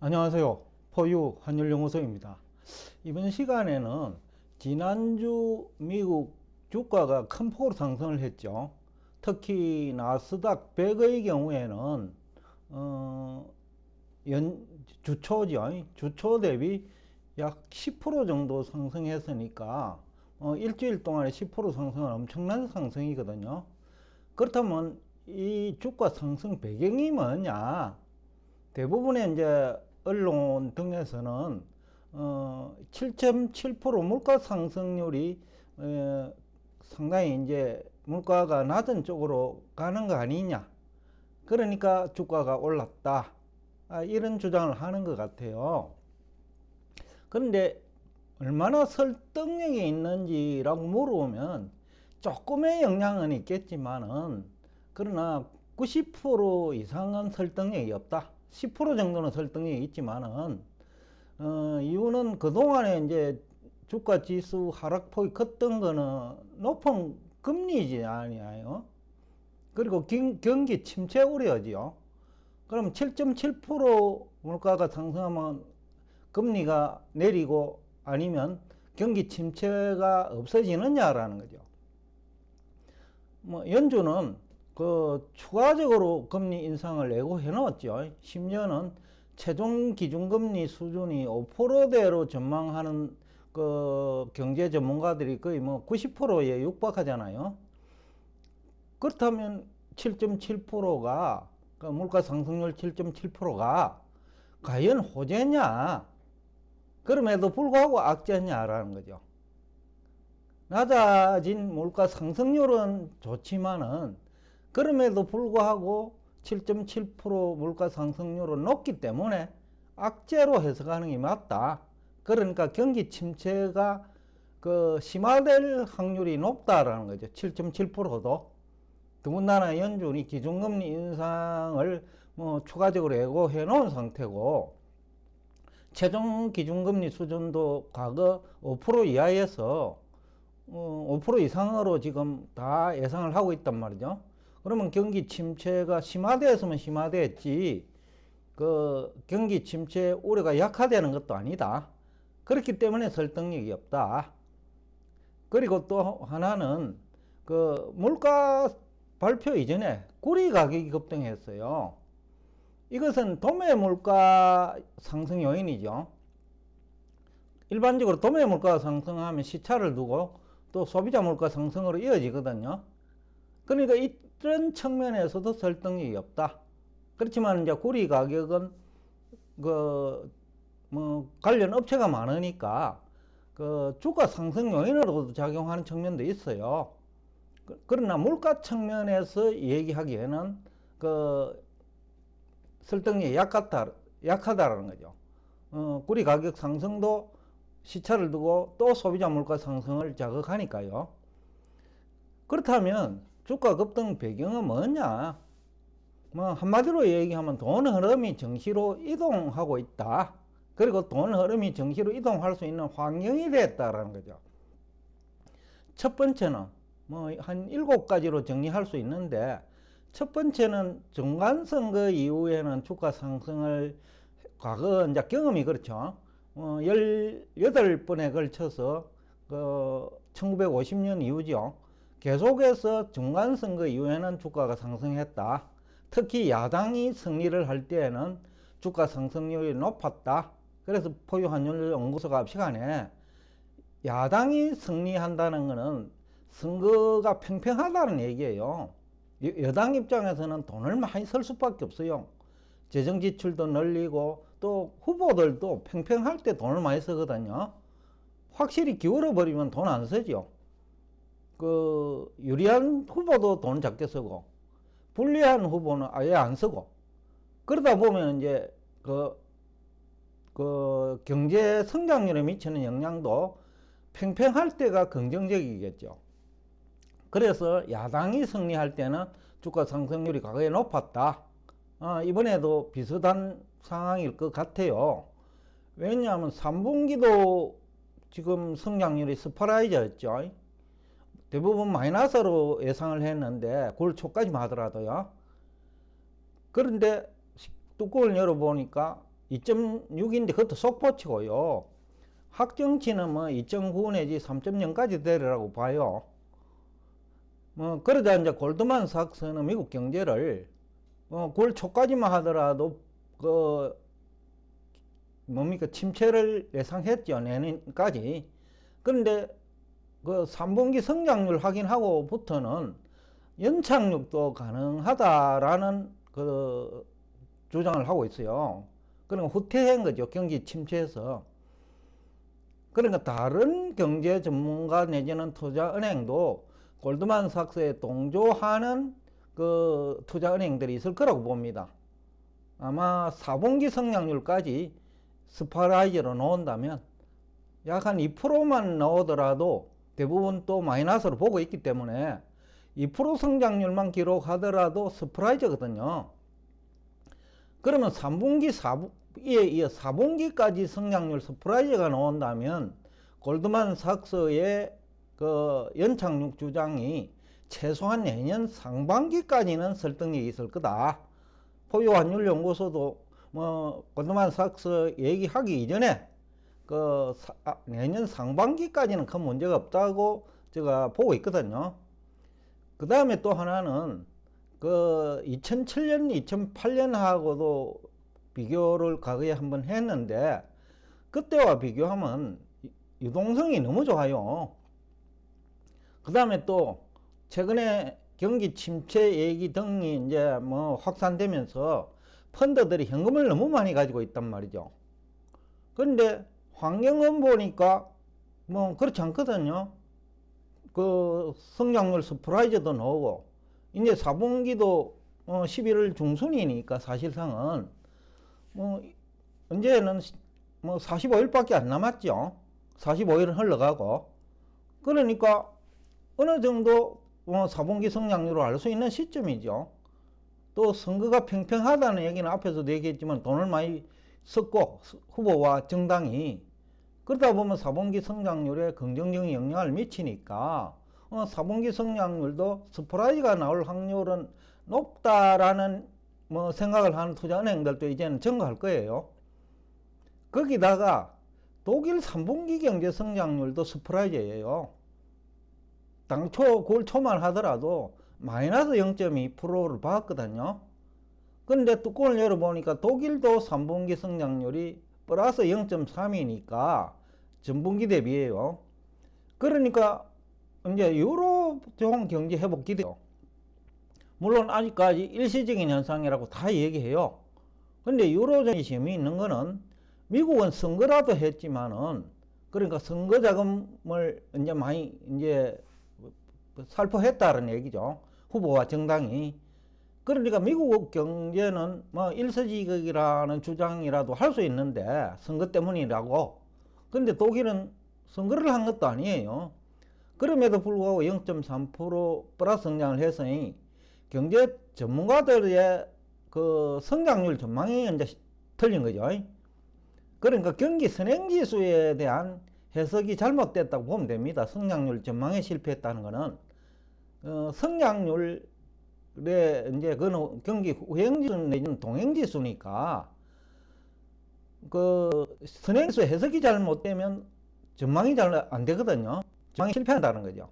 안녕하세요. 포유 환율연구소입니다. 이번 시간에는 지난주 미국 주가가 큰 폭으로 상승을 했죠. 특히 나스닥 100의 경우에는 주초죠. 주초 대비 약 10% 정도 상승했으니까 일주일 동안에 10% 상승은 엄청난 상승이거든요. 그렇다면 이 주가 상승 배경이 뭐냐? 대부분의 이제 언론 등에서는 7.7% 물가 상승률이 상당히 이제 물가가 낮은 쪽으로 가는 거 아니냐. 그러니까 주가가 올랐다. 이런 주장을 하는 것 같아요. 그런데 얼마나 설득력이 있는지라고 물어보면 조금의 영향은 있겠지만은 그러나 90% 이상은 설득력이 없다. 10% 정도는 설득력이 있지만은 이유는 그동안에 이제 주가 지수 하락폭이 컸던 거는 높은 금리지 아니에요. 그리고 경기 침체 우려지요. 그럼 7.7% 물가가 상승하면 금리가 내리고 아니면 경기 침체가 없어지느냐라는 거죠. 뭐 연준은 그 추가적으로 금리 인상을 예고해 놓았죠. 심지어는 최종 기준금리 수준이 5%대로 전망하는 그 경제 전문가들이 거의 뭐 90%에 육박하잖아요. 그렇다면 7.7%가 그 물가 상승률 7.7%가 과연 호재냐? 그럼에도 불구하고 악재냐라는 거죠. 낮아진 물가 상승률은 좋지만은 그럼에도 불구하고 7.7% 물가 상승률은 높기 때문에 악재로 해석하는 게 맞다. 그러니까 경기 침체가 그 심화될 확률이 높다라는 거죠. 7.7%도. 더군다나 연준이 기준금리 인상을 뭐 추가적으로 예고해 놓은 상태고 최종 기준금리 수준도 과거 5% 이하에서 5% 이상으로 지금 다 예상을 하고 있단 말이죠. 그러면 경기 침체가 심화되었으면 심화됐지, 그 경기 침체 우려가 약화되는 것도 아니다. 그렇기 때문에 설득력이 없다. 그리고 또 하나는 그 물가 발표 이전에 구리 가격이 급등했어요. 이것은 도매 물가 상승 요인이죠. 일반적으로 도매 물가가 상승하면 시차를 두고 또 소비자 물가 상승으로 이어지거든요. 그러니까 이런 측면에서도 설득력이 없다. 그렇지만 이제 구리 가격은 그 뭐 관련 업체가 많으니까 그 주가 상승 요인으로도 작용하는 측면도 있어요. 그러나 물가 측면에서 얘기하기에는 그 설득력이 약하다라는 거죠. 구리 가격 상승도 시차를 두고 또 소비자 물가 상승을 자극하니까요. 그렇다면 주가 급등 배경은 뭐냐? 뭐 한마디로 얘기하면 돈 흐름이 정시로 이동하고 있다. 그리고 돈 흐름이 정시로 이동할 수 있는 환경이 됐다라는 거죠. 첫 번째는 뭐 한 7가지로 정리할 수 있는데, 첫 번째는 중간선거 이후에는 주가 상승을 과거 이제 경험이 그렇죠. 18번에 걸쳐서 그 1950년 이후죠. 계속해서 중간선거 이후에는 주가가 상승했다. 특히 야당이 승리를 할 때에는 주가 상승률이 높았다. 그래서 포유환율연구소가 시간에 야당이 승리한다는 것은 선거가 팽팽하다는 얘기예요. 여당 입장에서는 돈을 많이 쓸 수밖에 없어요. 재정 지출도 늘리고 또 후보들도 팽팽할 때 돈을 많이 쓰거든요. 확실히 기울어 버리면 돈 안 쓰죠. 그 유리한 후보도 돈 작게 쓰고 불리한 후보는 아예 안 쓰고, 그러다 보면 이제 그 경제 성장률에 미치는 영향도 팽팽할 때가 긍정적이겠죠. 그래서 야당이 승리할 때는 주가 상승률이 과거에 높았다. 이번에도 비슷한 상황일 것 같아요. 왜냐하면 3분기도 지금 성장률이 스프라이즈였죠. 대부분 마이너스로 예상을 했는데 9월 초까지만 하더라도요. 그런데 뚜껑을 열어보니까 2.6인데 그것도 속보치고요. 확정치는 뭐 2.9 내지 3.0까지 되리라고 봐요. 뭐 그러다 이제 골드만삭스는 미국 경제를 9월 초까지만 하더라도 그 뭡니까 침체를 예상했죠, 내년까지. 그런데 그 3분기 성장률 확인하고부터는 연착륙도 가능하다라는 그 주장을 하고 있어요. 그러니까 후퇴한 거죠, 경기 침체에서. 그러니까 다른 경제 전문가 내지는 투자은행도 골드만삭스에 동조하는 그 투자은행들이 있을 거라고 봅니다. 아마 4분기 성장률까지 스파라이즈로 넣은다면 약 한 2%만 나오더라도 대부분 또 마이너스로 보고 있기 때문에 2% 성장률만 기록하더라도 서프라이즈거든요. 그러면 3분기, 4분기에 이어 4분기까지 성장률 서프라이즈가 나온다면 골드만삭스의 그 연착륙 주장이 최소한 내년 상반기까지는 설득력이 있을 거다. 포유환율연구소도 뭐 골드만삭스 얘기하기 이전에 내년 상반기까지는 큰 문제가 없다고 제가 보고 있거든요. 그 다음에 또 하나는 그 2007년, 2008년하고도 비교를 과거에 한번 했는데 그때와 비교하면 유동성이 너무 좋아요. 그 다음에 또 최근에 경기 침체 얘기 등이 이제 뭐 확산되면서 펀드들이 현금을 너무 많이 가지고 있단 말이죠. 그런데 환경은 보니까 뭐 그렇지 않거든요. 그 성장률 서프라이즈도 나오고 이제 4분기도 11월 중순이니까 사실상은 뭐 이제는 뭐 45일밖에 안 남았죠. 45일은 흘러가고 그러니까 어느 정도 4분기 성장률을 알 수 있는 시점이죠. 또 선거가 평평하다는 얘기는 앞에서도 얘기했지만 돈을 많이 썼고 후보와 정당이 그러다 보면 4분기 성장률에 긍정적인 영향을 미치니까 4분기 성장률도 서프라이즈가 나올 확률은 높다라는 뭐 생각을 하는 투자은행들도 이제는 증가할 거예요. 거기다가 독일 3분기 경제 성장률도 서프라이즈예요. 당초 9월 초만 하더라도 마이너스 0.2%를 봤거든요. 그런데 뚜껑을 열어보니까 독일도 3분기 성장률이 플러스 0.3이니까 전분기 대비해요. 그러니까 이제 유로존 경제 회복 기대요. 물론 아직까지 일시적인 현상이라고 다 얘기해요. 근데 유로존이 재미있는 거는 미국은 선거라도 했지만은 그러니까 선거 자금을 이제 많이 이제 살포했다는 얘기죠. 후보와 정당이. 그러니까 미국 경제는 뭐 일서지극이라는 주장이라도 할 수 있는데 선거 때문이라고. 근데 독일은 선거를 한 것도 아니에요. 그럼에도 불구하고 0.3% 플러스 성장을 했으니 경제 전문가들의 그 성장률 전망이 이제 틀린 거죠. 그러니까 경기 선행지수에 대한 해석이 잘못됐다고 보면 됩니다. 성장률 전망에 실패했다는 것은 성장률에 이제 그는 경기 후행지수 내지는 동행지수니까 그 선행지수 해석이 잘못되면 전망이 잘 안 되거든요. 전망이 실패한다는 거죠.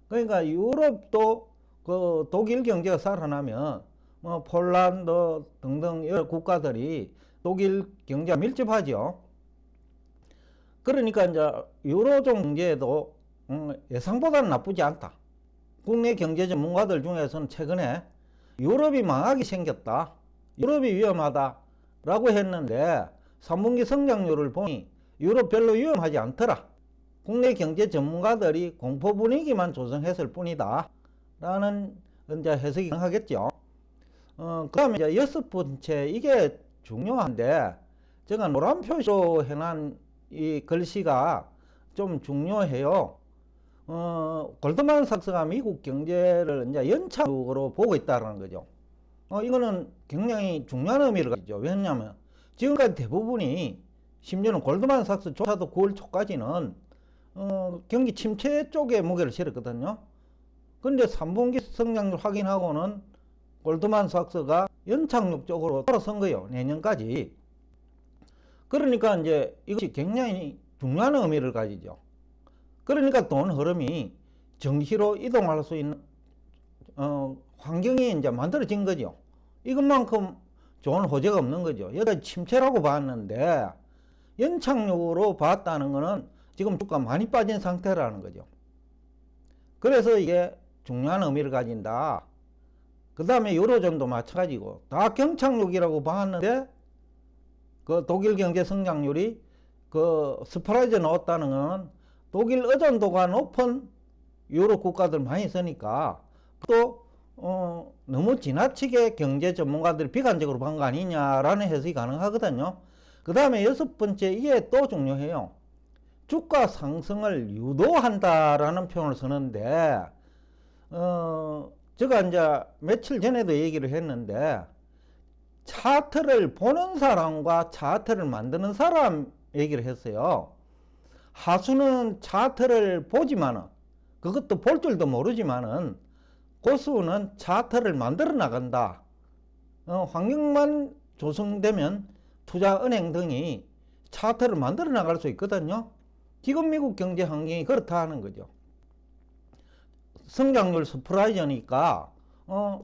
그러니까 유럽도 그 독일 경제가 살아나면 뭐 폴란드 등등 여러 국가들이 독일 경제가 밀접하죠. 그러니까 이제 유로존 경제도 예상보다는 나쁘지 않다. 국내 경제 전문가들 중에서는 최근에 유럽이 망하게 생겼다. 유럽이 위험하다. 라고 했는데 3분기 성장률을 보니 유럽 별로 위험하지 않더라. 국내 경제 전문가들이 공포 분위기만 조성했을 뿐이다. 라는 이제 해석이 가능하겠죠. 그 다음에 이제 6번째, 이게 중요한데, 제가 노란 표시로 해놓은 이 글씨가 좀 중요해요. 골드만삭스가 미국 경제를 이제 연착륙으로 보고 있다는 거죠. 이거는 굉장히 중요한 의미를 가지죠. 왜냐하면 지금까지 대부분이 심지어는 골드만삭스조차도 9월 초까지는 경기 침체 쪽에 무게를 실었거든요. 근데 3분기 성장률 확인하고는 골드만삭스가 연착륙 쪽으로 돌아선 거예요. 내년까지. 그러니까 이제 이것이 굉장히 중요한 의미를 가지죠. 그러니까 돈 흐름이 정시로 이동할 수 있는 환경이 이제 만들어진 거죠. 이것만큼 좋은 호재가 없는 거죠. 여기가 침체라고 봤는데 연착륙으로 봤다는 거는 지금 주가 많이 빠진 상태라는 거죠. 그래서 이게 중요한 의미를 가진다. 그 다음에 유로존도 마찬가지고 다 경착륙이라고 봤는데 그 독일 경제 성장률이 그 스프라이즈 나왔다는 건 독일 의존도가 높은 유럽 국가들 많이 있으니까 또 너무 지나치게 경제 전문가들이 비관적으로 본 거 아니냐라는 해석이 가능하거든요. 그 다음에 여섯 번째, 이게 또 중요해요. 주가 상승을 유도한다라는 표현을 쓰는데 제가 이제 며칠 전에도 얘기를 했는데 차트를 보는 사람과 차트를 만드는 사람 얘기를 했어요. 하수는 차트를 보지만은, 그것도 볼 줄도 모르지만은 고수는 차트를 만들어 나간다. 환경만 조성되면 투자 은행 등이 차트를 만들어 나갈 수 있거든요. 지금 미국 경제 환경이 그렇다는 거죠. 성장률 서프라이즈니까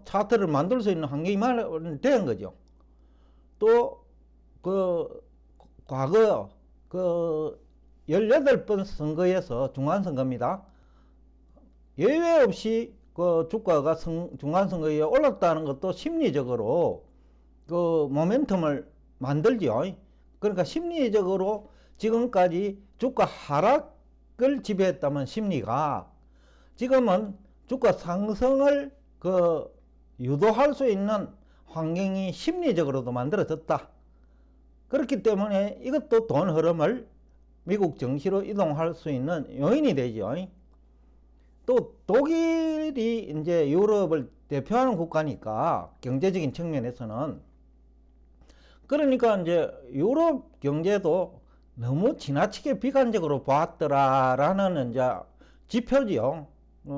차트를 만들 수 있는 환경이 마련된 거죠. 또 그 과거 그 18번 선거에서 중간선거입니다. 예외 없이 그 주가가 중간선거에 올랐다는 것도 심리적으로 그 모멘텀을 만들죠. 그러니까 심리적으로 지금까지 주가 하락을 지배했다면 심리가 지금은 주가 상승을 그 유도할 수 있는 환경이 심리적으로도 만들어졌다. 그렇기 때문에 이것도 돈 흐름을 미국 증시로 이동할 수 있는 요인이 되죠. 또 독일이 이제 유럽을 대표하는 국가니까 경제적인 측면에서는 그러니까 이제 유럽 경제도 너무 지나치게 비관적으로 보았더라라는 이제 지표지요.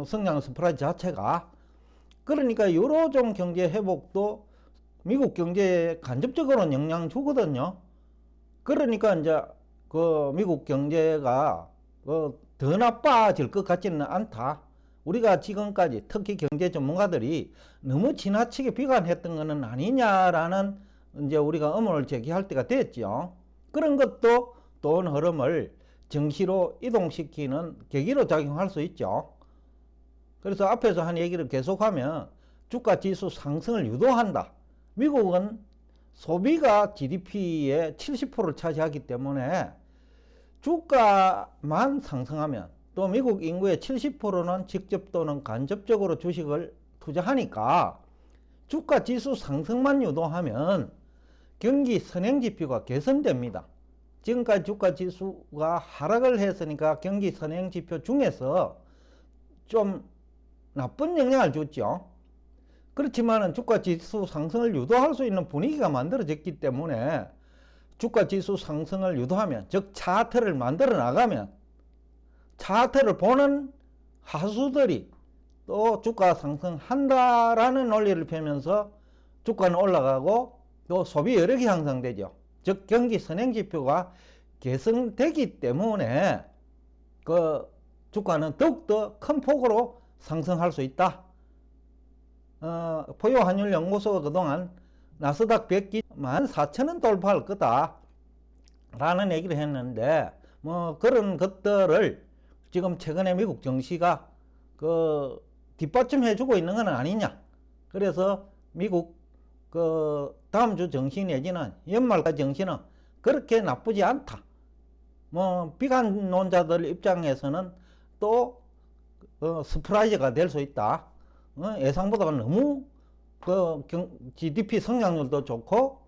성장 스프라이즈 자체가. 그러니까 유로존 경제 회복도 미국 경제에 간접적으로 영향 주거든요. 그러니까 이제 그 미국 경제가 더 나빠질 것 같지는 않다. 우리가 지금까지 특히 경제 전문가들이 너무 지나치게 비관했던 것은 아니냐라는 이제 우리가 의문을 제기할 때가 됐죠. 그런 것도 돈 흐름을 정시로 이동시키는 계기로 작용할 수 있죠. 그래서 앞에서 한 얘기를 계속하면 주가 지수 상승을 유도한다. 미국은 소비가 GDP의 70%를 차지하기 때문에 주가만 상승하면 또 미국 인구의 70%는 직접 또는 간접적으로 주식을 투자하니까 주가 지수 상승만 유도하면 경기 선행지표가 개선됩니다. 지금까지 주가 지수가 하락을 했으니까 경기 선행지표 중에서 좀 나쁜 영향을 줬죠. 그렇지만 주가 지수 상승을 유도할 수 있는 분위기가 만들어졌기 때문에 주가 지수 상승을 유도하면, 즉 차트를 만들어 나가면 차트를 보는 하수들이 또 주가 상승한다라는 논리를 펴면서 주가는 올라가고 또 소비 여력이 향상되죠. 즉 경기 선행지표가 개선되기 때문에 그 주가는 더욱더 큰 폭으로 상승할 수 있다. 포요환율연구소가 그동안 나스닥 100기 14,000원 돌파할 거다 라는 얘기를 했는데 뭐 그런 것들을 지금 최근에 미국 증시가 그 뒷받침해 주고 있는 건 아니냐. 그래서 미국 그 다음 주 증시 내지는 연말까지 증시는 그렇게 나쁘지 않다. 뭐 비관론자들 입장에서는 또 서프라이즈가 될 수 있다. 예상보다 너무 그 GDP 성장률도 좋고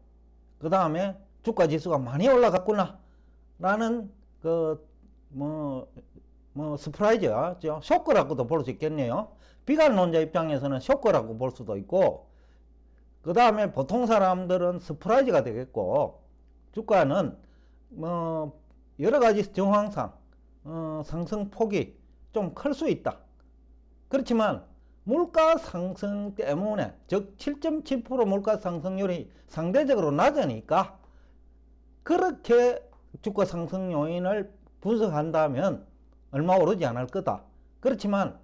그 다음에 주가 지수가 많이 올라갔구나 라는 그 서프라이즈죠. 쇼크라고도 볼 수 있겠네요. 비관론자 입장에서는 쇼크라고 볼 수도 있고 그 다음에 보통 사람들은 서프라이즈가 되겠고 주가는 뭐 여러 가지 정황상 상승폭이 좀 클 수 있다. 그렇지만 물가 상승 때문에 즉 7.7% 물가 상승률이 상대적으로 낮으니까 그렇게 주가 상승 요인을 분석한다면 얼마 오르지 않을 거다. 그렇지만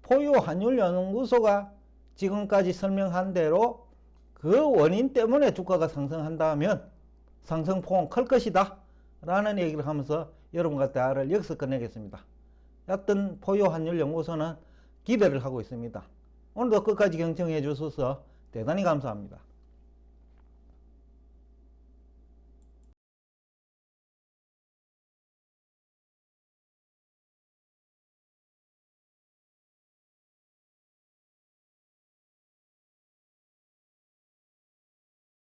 포유 환율 연구소가 지금까지 설명한 대로 그 원인 때문에 주가가 상승한다면 상승폭은 클 것이다 라는 얘기를 하면서 여러분과 대화를 여기서 끝내겠습니다. 여하튼 포유 환율 연구소는 기대를 하고 있습니다. 오늘도 끝까지 경청해 주셔서 대단히 감사합니다.